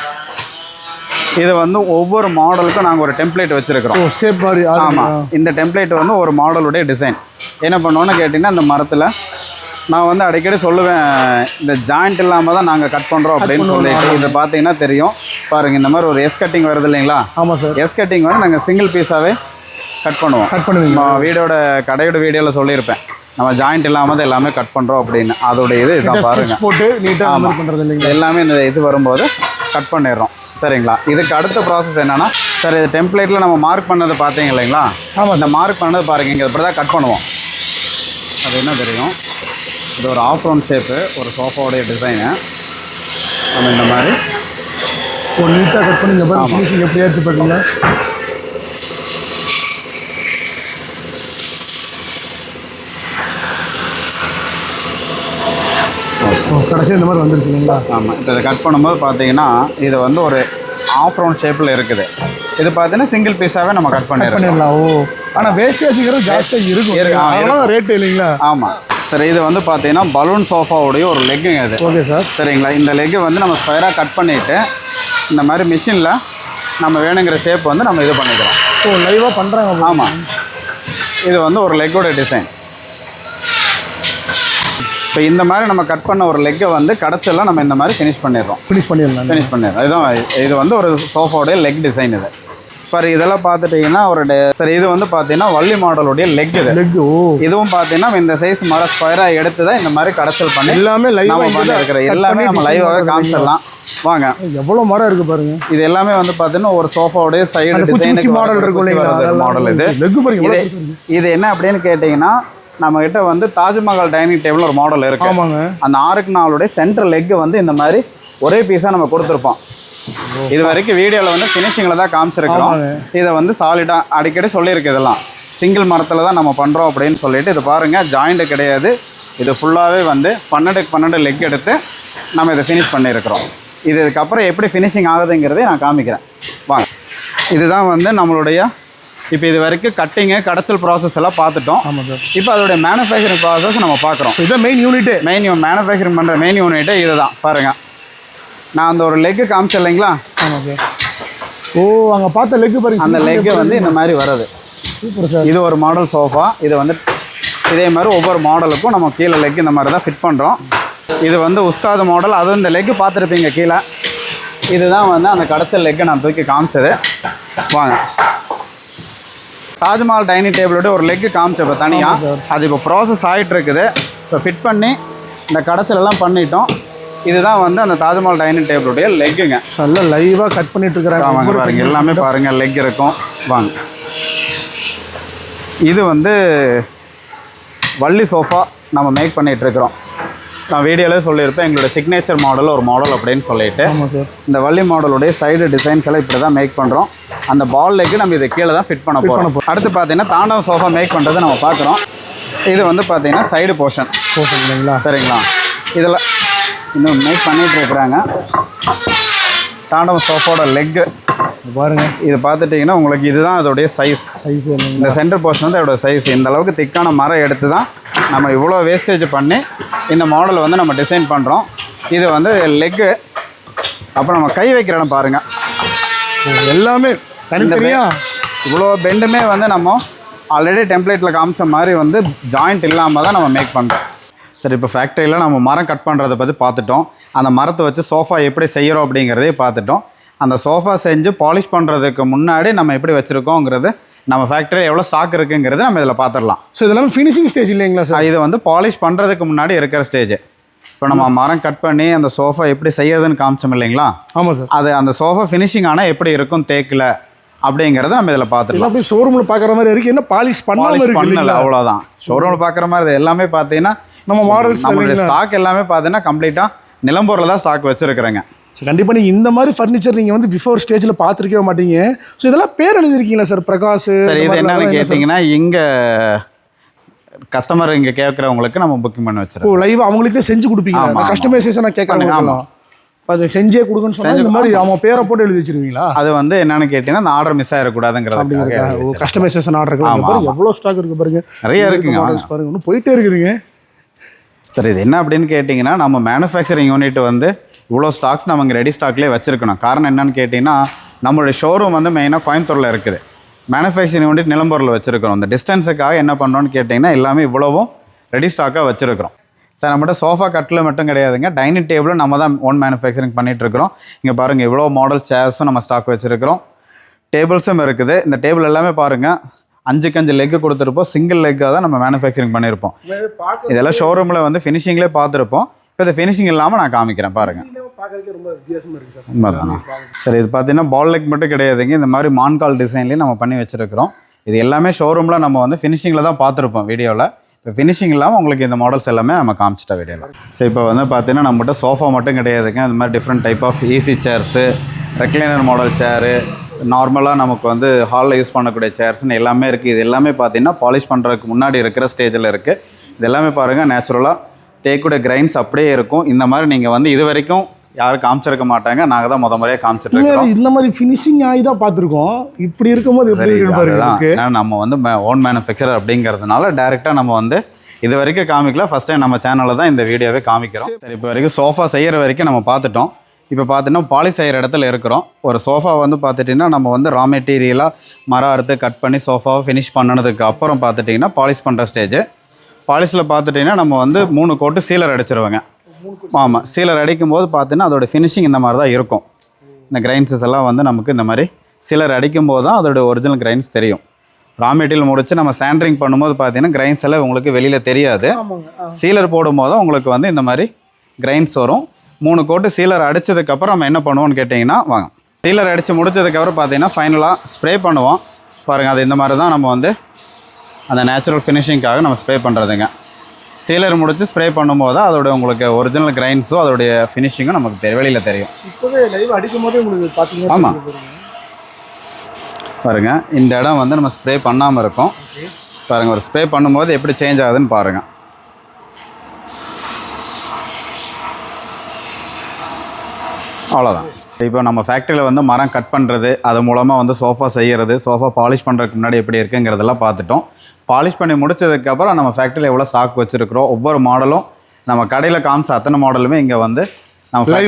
S2: இது வந்து ஒவ்வொரு மாடலுக்கும் நாங்கள் ஒரு டெம்ப்ளேட் வச்சுருக்கிறோம்.
S1: ஷேப் மாதிரி.
S2: ஆமாம், இந்த டெம்ப்ளேட் வந்து ஒரு மாடலுடைய டிசைன். என்ன பண்ணுவோன்னு கேட்டிங்கன்னா, இந்த மரத்தில் நான் வந்து அடிக்கடி சொல்லுவேன், இந்த ஜாயிண்ட் இல்லாமல் தான் நாங்கள் கட் பண்ணுறோம் அப்படின்னு சொல்லிட்டு. இது பார்த்தீங்கன்னா தெரியும் பாருங்கள், இந்த மாதிரி ஒரு எஸ் கட்டிங் வருது இல்லைங்களா?
S1: ஆமாம் சார்.
S2: எஸ் கட்டிங் வந்து நாங்கள் சிங்கிள் பீஸாகவே கட் பண்ணுவோம்.
S1: கட் பண்ணுவீங்க.
S2: நம்ம கடையோட வீடியோவில் சொல்லியிருப்பேன், நம்ம ஜாயிண்ட் இல்லாமல் தான் எல்லாமே கட் பண்ணுறோம் அப்படின்னு. அதோட இதுதான் பாருங்கள்,
S1: போட்டு நீட்டாக பண்ணுறது இல்லைங்க,
S2: எல்லாமே இந்த இது வரும்போது கட் பண்ணிடுறோம். சரிங்களா? இதுக்கு அடுத்த ப்ராசஸ் என்னென்னா, சார் இது டெம்ப்ளேட்டில் நம்ம மார்க் பண்ணது பார்த்தீங்க இல்லைங்களா?
S1: ஆமாம்.
S2: இந்த மார்க் பண்ணது பாருங்கள், இங்கே இப்படி தான் கட் பண்ணுவோம். அது என்ன தெரியும், இது ஒரு ஆஃப் ரவுண்ட் ஷேப்பு, ஒரு சோஃபாவுடைய டிசைனு. நம்ம இந்த மாதிரி
S1: நீட்டாக கட் பண்ணி இந்த மாதிரி ஃபினிஷிங் எப்படி ஆச்சு பார்த்தீங்களா? கடைசி இந்த மாதிரி வந்துருச்சு இல்லைங்களா?
S2: ஆமாம். இப்போ இதை கட் பண்ணும்போது பார்த்தீங்கன்னா, இது வந்து ஒரு ஆஃப் ரவுண்ட் ஷேப்பில் இருக்குது. இது பார்த்தீங்கன்னா சிங்கிள் பீஸாகவே நம்ம கட் பண்ணிடலாம்.
S1: ஓ, ஆனால் வேஸ்டேஜுங்கிறது ஜாஸ்தியாக இருக்கும், ரேட்டு இல்லைங்களா?
S2: ஆமாம். சரி, இது வந்து பார்த்தீங்கன்னா பலூன் சோஃபாவுடைய ஒரு லெக்குங்க இது.
S1: Okay sir.
S2: சரிங்களா? இந்த லெக்கு வந்து நம்ம ஸ்கொயராக கட் பண்ணிவிட்டு இந்த மாதிரி மிஷினில் நம்ம வேணுங்கிற ஷேப் வந்து நம்ம இது பண்ணிக்கிறோம்.
S1: ஓ, லைவாக பண்ணுறாங்க.
S2: ஆமாம். இது வந்து ஒரு லெக்கோட டிசைன். இப்போ இந்த மாதிரி நம்ம கட் பண்ண ஒரு லெக்கை வந்து கடைசியில் நம்ம இந்த மாதிரி ஃபினிஷ் பண்ணிடுறோம். ஃபினிஷ் பண்ணிடுறோம். இதுதான் இது வந்து ஒரு சோஃபாவுடைய லெக் டிசைன் இது. சார் இதெல்லாம் பார்த்துட்டிங்கன்னா சார் இது வந்து பார்த்தீங்கன்னா வள்ளி மாடலுடைய லெக் இது. இதுவும் பார்த்தீங்கன்னா இந்த சைஸ் மர ஸ்கொயராக எடுத்து தான் இந்த மாதிரி கடைசல் பண்ணி எல்லாமே நம்ம பண்ணிருக்கிற எல்லாமே நம்ம லைவாகவே காமிச்சிடலாம். வாங்க,
S1: எவ்வளோ மரம் இருக்குது பாருங்க.
S2: இது எல்லாமே வந்து பார்த்தீங்கன்னா ஒரு சோஃபாவுடைய சைடு டிசைன் மாடல் இருக்கும் மாடல் இது. இது என்ன அப்படின்னு கேட்டிங்கன்னா, நம்மகிட்ட வந்து தாஜ்மஹால் டைனிங் டேபிள் ஒரு மாடல் இருக்கு.
S1: ஆமாங்க.
S2: அந்த 6க்கு 4 சென்டர் லெக் வந்து இந்த மாதிரி ஒரே பீஸாக நம்ம கொடுத்துருப்போம். இது வரைக்கும் வீடியோவில் வந்து ஃபினிஷிங்கில் தான் காமிச்சிருக்கிறோம். இதை வந்து சாலிடாக அடிக்கடி சொல்லியிருக்கு, இதெல்லாம் சிங்கிள் மரத்தில் தான் நம்ம பண்ணுறோம் அப்படின்னு சொல்லிட்டு. இது பாருங்கள், ஜாயிண்ட்டு கிடையாது, இது ஃபுல்லாகவே வந்து 12க்கு 12 லெக் எடுத்து நம்ம இதை ஃபினிஷ் பண்ணியிருக்கிறோம். இதுக்கப்புறம் எப்படி ஃபினிஷிங் ஆகுதுங்கிறதே நான் காமிக்கிறேன். வாங்க, இதுதான் வந்து நம்மளுடைய இப்போ இது வரைக்கும் கட்டிங்கு கடைச்சல் ப்ராசஸ் எல்லாம் பார்த்துட்டோம்.
S1: ஆமாம் சார்.
S2: இப்போ அதோடைய மேனுஃபேக்சரிங் ப்ராசஸ் நம்ம பார்க்குறோம்.
S1: இதுதான் மெயின் யூனிட்டு.
S2: மேனுஃபேக்சரிங் பண்ணுற மெயின் யூனிட்டு இது தான் பாருங்கள். நான் அந்த ஒரு லெக்கு காமிச்சேன் இல்லைங்களா?
S1: ஆமாம் சார். ஓ, அங்கே பார்த்த லெக்கு பாருங்க,
S2: அந்த லெக்கு வந்து இந்த மாதிரி வருது.
S1: Super sir.
S2: இது ஒரு மாடல் சோஃபா. இது வந்து இதே மாதிரி ஒவ்வொரு மாடலுக்கும் நம்ம கீழே லெக் இந்த மாதிரி தான் ஃபிட் பண்ணுறோம். இது வந்து உஸ்தாது மாடல். அதுவும் இந்த லெக்கு பார்த்துருப்பீங்க கீழே. இதுதான் வந்து அந்த கடைச்சல் லெக்கு நான் தூக்கி காமிச்சது. வாங்க, தாஜ்மஹால் டைனிங் டேபிளோட ஒரு லெக்கு காமிச்ச இப்போ தனியாக. அது இப்போ ப்ராசஸ் ஆகிட்டு இருக்குது. இப்போ ஃபிட் பண்ணி இந்த கடைச்சலெல்லாம் பண்ணிட்டோம். இதுதான் வந்து அந்த தாஜ்மஹால் டைனிங் டேபிளுடைய லெக்குங்க.
S1: நல்லா லைவாக கட் பண்ணிட்டு இருக்கிறாங்க.
S2: ஆமாங்க, பாருங்கள், எல்லாமே பாருங்கள், லெக் இருக்கும். வாங்க, இது வந்து வள்ளி சோஃபா நம்ம மேக் பண்ணிகிட்ருக்குறோம். நான் வீடியோவிலே சொல்லியிருப்பேன், எங்களோட சிக்னேச்சர் மாடல் ஒரு மாடல் அப்படின்னு சொல்லிட்டு. இந்த வள்ளி மாடலுடைய சைடு டிசைன்ஸ் எல்லாம் இப்படி தான் மேக் பண்ணுறோம். அந்த பால் லெக்கு நம்ம இதை கீழே தான் ஃபிட் பண்ண போகிறோம். அடுத்து பார்த்தீங்கன்னா தாண்டவ சோஃபா மேக் பண்ணுறதை நம்ம பார்க்குறோம். இது வந்து பார்த்தீங்கன்னா சைடு போர்ஷன்
S1: இல்லைங்களா?
S2: சரிங்களா? இதெல்லாம் இன்னும் மேக் பண்ணிகிட்டு இருக்கிறாங்க. தாண்டவ சோஃபாவோட லெக்கு
S1: பாருங்க.
S2: இது பார்த்துட்டிங்கன்னா உங்களுக்கு இதுதான் அதோடைய சைஸ். இந்த சென்டர் போர்ஷன் வந்து அதோட சைஸ். இந்த அளவுக்கு திக்கான மரம் எடுத்து தான் நம்ம இவ்வளோ வேஸ்டேஜ் பண்ணி இந்த மாடல் வந்து நம்ம டிசைன் பண்ணுறோம். இது வந்து லெக்கு. அப்புறம் நம்ம கை வைக்கிற இடம் பாருங்கள், எல்லாமே தனித்தனியாக இவ்வளோ பெண்டுமே வந்து நம்ம ஆல்ரெடி டெம்ப்ளேட்டில் காமிச்ச மாதிரி வந்து ஜாயிண்ட் இல்லாமல் தான் நம்ம மேக் பண்ணுறோம். சரி, இப்போ ஃபேக்ட்ரியில் நம்ம மரம் கட் பண்ணுறதை பற்றி பார்த்துட்டோம். அந்த மரத்தை வச்சு சோஃபா எப்படி செய்கிறோம் அப்படிங்கிறதே பார்த்துட்டோம். அந்த சோஃபா செஞ்சு பாலிஷ் பண்ணுறதுக்கு முன்னாடி நம்ம எப்படி வச்சுருக்கோங்கிறது, நம்ம ஃபேக்ட்ரியில் எவ்வளோ ஸ்டாக் இருக்குங்கிறது நம்ம இதில் பார்த்துடலாம்.
S1: ஸோ இதெல்லாம் ஃபினிஷிங் ஸ்டேஜ் இல்லைங்களா சார்?
S2: இது வந்து பாலிஷ் பண்ணுறதுக்கு முன்னாடி இருக்கிற ஸ்டேஜ். இப்போ நம்ம மரம் கட் பண்ணி அந்த சோஃபா எப்படி செய்யறதுன்னு காமிச்சோம் இல்லைங்களா?
S1: ஆமாம் சார்.
S2: அது அந்த சோஃபா ஃபினிஷிங் ஆனால் எப்படி இருக்கும் தேக்கில் அப்படிங்கிறத நம்ம இதில் பார்த்துக்கலாம்.
S1: அப்படியே ஷோரூமில் பார்க்குற மாதிரி இருக்குது, என்ன பாலிஷ் பண்ணல,
S2: அவ்வளோதான். ஷோரூமில் பார்க்குற மாதிரி எல்லாமே பார்த்தீங்கன்னா நம்ம மாடல்ஸ் நம்மளுடைய ஸ்டாக் எல்லாமே பார்த்தீங்கன்னா கம்ப்ளீட்டாக நிலம்பூரில் தான் ஸ்டாக் வச்சுருக்குறேங்க.
S1: சரி, கண்டிப்பாக நீங்கள் இந்த மாதிரி ஃபர்னிச்சர் நீங்கள் வந்து பிஃபோர் ஸ்டேஜில் பார்த்துருக்கவே மாட்டீங்க. ஸோ இதெல்லாம் பேர் எழுதிருக்கீங்களா சார்? பிரகாஷ்.
S2: சரி, இது என்னன்னு கேட்டிங்கன்னா, இங்கே கஸ்டமர் இங்கே கேட்குறவங்களுக்கு நம்ம புக்கிங் பண்ணி வச்சுருக்கோம்.
S1: லைவ் அவங்களுக்கே செஞ்சு கொடுப்பீங்க? கஸ்டமைசேஷனாக கேட்குறாங்க. ஆமாம், அது செஞ்சே கொடுக்குன்னு சொன்னால் இந்த மாதிரி அவன் பேரை போட்டு எழுதி வச்சிருவீங்களா?
S2: அது வந்து என்னன்னு கேட்டிங்கன்னா, அந்த ஆர்டர் மிஸ் ஆகிடக்கூடாதுங்கிறது.
S1: கஸ்டமைசேஷன் ஆர்டருக்கு எவ்வளோ ஸ்டாக் இருக்குது பாருங்க,
S2: நிறைய இருக்குங்க.
S1: பாருங்க, இன்னும் போயிட்டே இருக்குதுங்க.
S2: சரி, இது என்ன அப்படின்னு கேட்டிங்கன்னா, நம்ம மேனுஃபேக்சரிங் யூனிட் வந்து இவ்வளோ ஸ்டாக்ஸ் நம்ம இங்கே ரெடி ஸ்டாக்லேயே வச்சுருக்கணும். காரணம் என்னென்னு கேட்டிங்கன்னா நம்மளுடைய ஷோரூம் வந்து மெயினாக கோயம்புத்தூரில் இருக்குது. மேனுஃபேக்சரிங் வந்துட்டு நிலம்பூரில் வச்சுருக்கிறோம். இந்த டிஸ்டன்ஸுக்காக என்ன பண்ணுறோன்னு கேட்டிங்கன்னா எல்லாமே இவ்வளவும் ரெடி ஸ்டாக்காக வச்சுருக்கிறோம். சார் நம்மகிட்ட சோஃபா கட்டில் மட்டும் கிடையாதுங்க, டைனிங் டேபிளும் நம்ம தான் ஓன் மேனுஃபேக்சரிங் பண்ணிகிட்ருக்கிறோம். இங்கே பாருங்கள் இவ்வளோ மாடல் சேர்ஸும் நம்ம ஸ்டாக் வச்சுருக்கிறோம். டேபிள்ஸும் இருக்குது. இந்த டேபிள் எல்லாமே பாருங்கள் 5 லெக்கு கொடுத்துருப்போம். சிங்கிள் லெக்காக தான் நம்ம மேனுஃபேக்சரிங் பண்ணியிருப்போம். இதெல்லாம் ஷோரூமில் வந்து ஃபினிஷிங்லேயே பார்த்துருப்போம். இப்போ இந்த ஃபினிஷிங் இல்லாமல் நான் காமிக்கிறேன் பாருங்கள். சரி, இது பார்த்தீங்கன்னா பால் லெக் மட்டும் கிடையாதுங்க, இந்த மாதிரி மான்கால் டிசைன்லேயே நம்ம பண்ணி வச்சுருக்கிறோம். இது எல்லாமே ஷோரூமில் நம்ம வந்து ஃபினிஷிங்கில் தான் பார்த்துருப்போம் வீடியோவில். இப்போ ஃபினிஷிங் இல்லாமல் உங்களுக்கு இந்த மாடல்ஸ் எல்லாமே நம்ம காமிச்சிட்ட வீடியோவில். ஸோ இப்போ வந்து பார்த்தீங்கன்னா நம்மகிட்ட சோஃபா மட்டும் கிடையாதுங்க, இந்த மாதிரி different type of easy chairs, recliner model chair, நார்மலாக நமக்கு வந்து ஹாலில் யூஸ் பண்ணக்கூடிய சேர்ஸ்னு எல்லாமே இருக்குது. இது எல்லாமே பார்த்தீங்கன்னா பாலிஷ் பண்ணுறதுக்கு முன்னாடி இருக்கிற ஸ்டேஜில் இருக்குது. இது எல்லாமே பாருங்கள் நேச்சுரலாக தேக்குடைய கிரைன்ஸ் அப்படியே இருக்கும். இந்த மாதிரி நீங்கள் வந்து இது வரைக்கும் யாரும் காமிச்சிருக்க மாட்டாங்க, நாங்கள் தான் முறையாக காமிச்சிட்டு இருக்கோம்.
S1: இந்த மாதிரி ஃபினிஷிங் ஆகி தான் பார்த்துருக்கோம். இப்படி இருக்கும்போது
S2: தான் நம்ம வந்து ஓன் மேனுஃபேக்சரர் அப்படிங்கிறதுனால டேரெக்டாக நம்ம வந்து இது வரைக்கும் காமிக்கல, ஃபஸ்ட் டைம் நம்ம சேனலில் தான் இந்த வீடியோவே காமிக்கிறோம். சரி, இப்போ வரைக்கும் சோஃபா செய்கிற வரைக்கும் நம்ம பார்த்துட்டோம். இப்போ பார்த்தீங்கன்னா பாலிஷ் செய்கிற இடத்துல இருக்கிறோம். ஒரு சோஃபா வந்து பார்த்துட்டிங்கன்னா நம்ம வந்து ரா மெட்டீரியலாக மரம் அறுத்து கட் பண்ணி சோஃபாவை ஃபினிஷ் பண்ணதுக்கு அப்புறம் பார்த்துட்டிங்கன்னா பாலிஷ் பண்ணுற ஸ்டேஜ். பாலிஷில் பார்த்துட்டிங்கன்னா நம்ம வந்து 3 கோட்டு சீலர் அடிச்சிருவாங்க. ஆமாம், சீலர் அடிக்கும் போது பார்த்தீங்கன்னா அதோட ஃபினிஷிங் இந்த மாதிரி தான் இருக்கும். இந்த கிரைன்ஸஸ் எல்லாம் வந்து நமக்கு இந்த மாதிரி சீலர் அடிக்கும் போது தான் அதோட ஒரிஜினல் கிரைன்ஸ் தெரியும். ரா மெட்டீரியல் முடிச்சு நம்ம சாண்டரிங் பண்ணும்போது பார்த்தீங்கன்னா கிரைன்ஸ் எல்லாம் உங்களுக்கு வெளியில் தெரியாது. சீலர் போடும்போது உங்களுக்கு வந்து இந்த மாதிரி கிரைன்ஸ் வரும். 3 கோட்டு சீலர் அடித்ததுக்கப்புறம் நம்ம என்ன பண்ணுவோம்னு கேட்டிங்கன்னா, வாங்க சீலர் அடித்து முடிச்சதுக்கப்புறம் பார்த்தீங்கன்னா ஃபைனலாக ஸ்ப்ரே பண்ணுவோம். பாருங்கள், அது இந்த மாதிரி தான் நம்ம வந்து அந்த நேச்சுரல் ஃபினிஷிங்காக நம்ம ஸ்ப்ரே பண்ணுறதுங்க. சீலர் முடிச்சு ஸ்ப்ரே பண்ணும்போது தான் அதோட உங்களுக்கு ஒரிஜினல் கிரைன்ஸும் அதோடைய ஃபினிஷிங்கும் நமக்கு வெளியில் தெரியும்.
S1: இப்போவே லைவ் அடிக்கும் போது உங்களுக்கு பார்த்தீங்கன்னா
S2: ஆமாம் பாருங்கள், இந்த இடம் வந்து நம்ம ஸ்ப்ரே பண்ணாமல் இருக்கோம். பாருங்கள், ஒரு ஸ்ப்ரே பண்ணும்போது எப்படி சேஞ்ச் ஆகுதுன்னு பாருங்கள். அவ்வளோதான். இப்போ நம்ம ஃபேக்ட்ரியில் வந்து மரம் கட் பண்ணுறது, அது மூலமாக வந்து சோஃபா செய்கிறது, சோஃபா பாலிஷ் பண்ணுறதுக்கு முன்னாடி எப்படி இருக்குங்கிறதெல்லாம் பார்த்துட்டோம். பாலிஷ் பண்ணி முடிச்சதுக்கப்புறம் நம்ம ஃபேக்ட்ரியில் எவ்வளோ ஸ்டாக் வச்சுருக்கிறோம், ஒவ்வொரு மாடலும் நம்ம கடையில் காமிச்ச அத்தனை மாடலுமே இங்கே வந்து நம்ம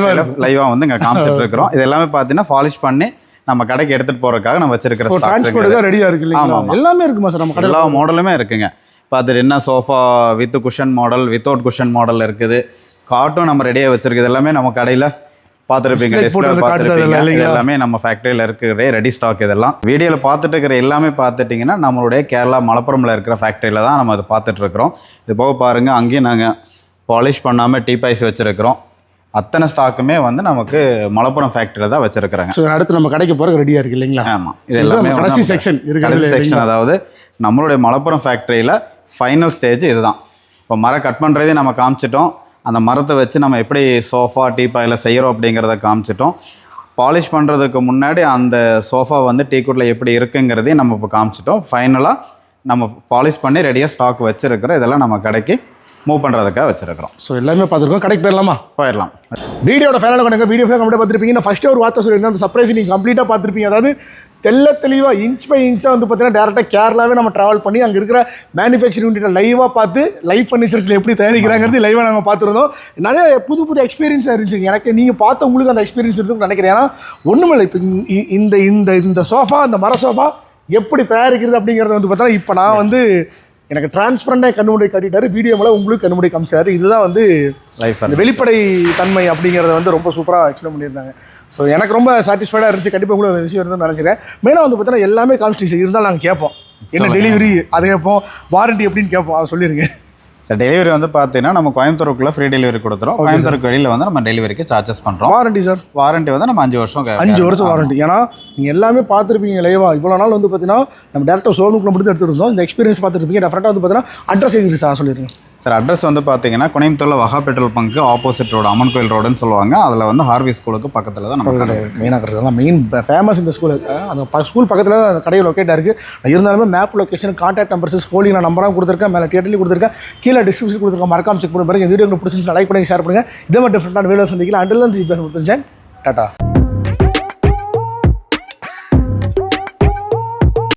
S2: லைவாக வந்து இங்கே காமிச்சிட்டு இருக்கிறோம். இது எல்லாமே பார்த்தீங்கன்னா பாலிஷ் பண்ணி நம்ம கடைக்கு எடுத்துகிட்டு போகிறதுக்காக நம்ம வச்சுருக்கிற
S1: ஸ்டாக் ரெடியாக இருக்குது. ஆமாம், எல்லாமே இருக்குமா சார் நம்ம
S2: எல்லா மாடலுமே இருக்குங்க. பார்த்துட்டு என்ன sofa with cushion model, without cushion model இருக்குது. காட்டும் நம்ம ரெடியாக வச்சுருக்குது. எல்லாமே நம்ம கடையில் பார்த்துருப்பீங்க, டிஸ்பிளே பார்த்துருப்பீங்க. இது எல்லாமே நம்ம ஃபேக்ட்ரியில் இருக்கிற ரெடி ஸ்டாக். இதெல்லாம் வீடியோவில் பார்த்துட்டு இருக்கிற எல்லாமே பார்த்துட்டிங்கன்னா நம்மளுடைய கேரளா மலப்புரமில் இருக்கிற ஃபேக்ட்ரியில் தான் நம்ம அதை பார்த்துட்ருக்குறோம். இது போக பாருங்கள், அங்கேயும் நாங்கள் பாலிஷ் பண்ணாமல் டீபாய்ஸ் வச்சுருக்கிறோம். அத்தனை ஸ்டாக்குமே வந்து நமக்கு மலப்புரம் ஃபேக்ட்ரியில் தான் வச்சுருக்குறாங்க.
S1: ஸோ அடுத்து நம்ம கடைக்கு போகிறது ரெடியாக இருக்குது இல்லைங்களா?
S2: ஆமாம், இது எல்லாமே
S1: கடைசி செக்ஷன்
S2: கடைசி செக்ஷன். அதாவது நம்மளுடைய மலப்புரம் ஃபேக்ட்ரியில் ஃபைனல் ஸ்டேஜ் இதுதான். இப்போ மரம் கட் பண்ணுறதே நம்ம காமிச்சிட்டோம். அந்த மரத்தை வச்சு நம்ம எப்படி சோஃபா டீபாயில் செய்கிறோம் அப்படிங்கிறத காமிச்சிட்டோம். பாலிஷ் பண்ணுறதுக்கு முன்னாடி அந்த சோஃபா வந்து டீக்குட்டில் எப்படி இருக்குங்கிறதையும் நம்ம இப்போ காமிச்சிட்டோம். ஃபைனலாக நம்ம பாலிஷ் பண்ணி ரெடியாக ஸ்டாக் வச்சுருக்கிறோம். இதெல்லாம் நம்ம கடைக்கு மூவ் பண்ணுறதுக்காக வச்சுருக்கிறோம்.
S1: ஸோ எல்லாமே பார்த்துருக்கோம். கடைக்கு போயிடலாமா?
S2: போயிடலாம்.
S1: வீடியோட ஃபைனலாக கொண்டு வீடியோ ஃபுல்லாக கம்ப்ளீட்டாக பார்த்துருப்பீங்க. நான் ஃபஸ்ட்டு ஒரு வார்த்தை சொல்லியிருந்தேன், அந்த சர்ப்ரைஸ் நீங்கள் கம்ப்ளீட்டாக பார்த்துருப்பீங்க. அதாவது தெளிவாக இன்ச் பை இன்ச்சாக வந்து பார்த்தீங்கன்னா டேரெக்டாக கேரளாவே நம்ம ட்ராவல் பண்ணி அங்கே இருக்கிற மேனுஃபேக்சரிங் யூனிட்டை லைவாக பார்த்து லைவ் ஃபர்னிச்சர்ஸில் எப்படி தயாரிக்கிறாங்கிறது லைவாக நாங்கள் பார்த்துருந்தோம். நிறைய புது எக்ஸ்பீரியன்ஸாக இருந்துச்சு எனக்கு. நீங்கள் பார்த்த உங்களுக்கு அந்த எக்ஸ்பீரியன்ஸ் இருக்குன்னு நினைக்கிறேன். ஏன்னா ஒன்றுமில்லை, இப்போ இந்த சோஃபா, இந்த மர சோஃபா எப்படி தயாரிக்கிறது அப்படிங்கிறத வந்து பார்த்தோன்னா இப்போ நான் வந்து எனக்கு டிரான்ஸ்பரண்டாக கண்ணுமுடி காட்டிட்டாரு, வீடியோ மேலே உங்களுக்கு கண்ணுமுடி காமிச்சாரு. இதுதான் வந்து லைஃப், அந்த வெளிப்படை தன்மை அப்படிங்கிறத வந்து ரொம்ப சூப்பராக எக்ஸ்பிளைன் பண்ணியிருந்தாங்க. ஸோ எனக்கு ரொம்ப சாட்டிஸ்ஃபைடாக இருந்துச்சு. கண்டிப்பாக உங்களுக்கு அந்த விஷயம் இருந்தால் நினச்சிக்கிறேன். மெயினாக வந்து பார்த்தீங்கன்னா எல்லாமே காமிச்சிட்டு இருந்தாலும் நாங்கள் கேட்போம், என்ன டெலிவரி அதை கேட்போம், வாரண்டி எப்படின்னு கேட்போம், அதை சொல்லிடுங்க.
S2: டெலிவரி வந்து பார்த்தீங்கன்னா நம்ம கோயம்புத்தூருக்குள்ளே ஃப்ரீ டெலிவரி கொடுத்துரும். கோயம்புத்தூருக்கு வெளியில் வந்து நம்ம டெலிவரிக்கு சார்ஜஸ் பண்ணுறோம்.
S1: வாரண்டி சார்,
S2: வாரண்டி வந்து நம்ம 5 வருஷம்
S1: 5 வருஷம் வாரண்டி. ஏன்னா நீங்கள் எல்லாமே பார்த்துருப்பீங்க லைவா. இவ்வளோ நாள் வந்து பார்த்தீங்கன்னா நம்ம டேரெக்டாக ஷோரூம்க்குள்ள மட்டும் எடுத்துருந்தோம். இந்த எக்ஸ்பீரியன்ஸ் பார்த்துருப்பீங்க. டெஃபரெண்டாக வந்து பார்த்தீங்கன்னா அட்ரஸ் எங்களுக்கு சார் சொல்லிடுங்க.
S2: சார் அட்ரஸ் வந்து பார்த்தீங்கன்னா கோயம்புத்தூரில் வகா பெட்ரோல் பங்க்கு ஆப்போசிட் ரோடு, அம்மன் கோயில் ரோடுன்னு சொல்லுவாங்க. அதில் வந்து ஹார்வி ஸ்கூலுக்கு பக்கத்தில் தான் நம்ம கடை
S1: மெயினாக இருக்கிறது. மெயின் ஃபேமஸ் இந்த ஸ்கூல். அந்த ஸ்கூல் பக்கத்தில் தான் அந்த கடையில் லொக்கேட்டாக இருக்குது. இருந்தாலுமே map location, contact numbers, schooling நான் நம்பராக கொடுத்துருக்கேன், மேலே தியேட்டர்லையும் கொடுத்துருக்கேன், கீழே டிஸ்கிரிப்ஷன் கொடுத்துருக்கேன். மறக்காம செக் பண்ணி பாருங்க. இந்த வீடியோ உங்களுக்கு பிடிச்சிருந்துச்சு லைக் பண்ணி ஷேர் பண்ணுங்கள். இதே மாதிரி டிஃப்ரெண்டான வீடியோ சந்திக்கலாம். அண்டர்லன் ஜி பேச கொடுத்துருச்சேன். டாட்டா.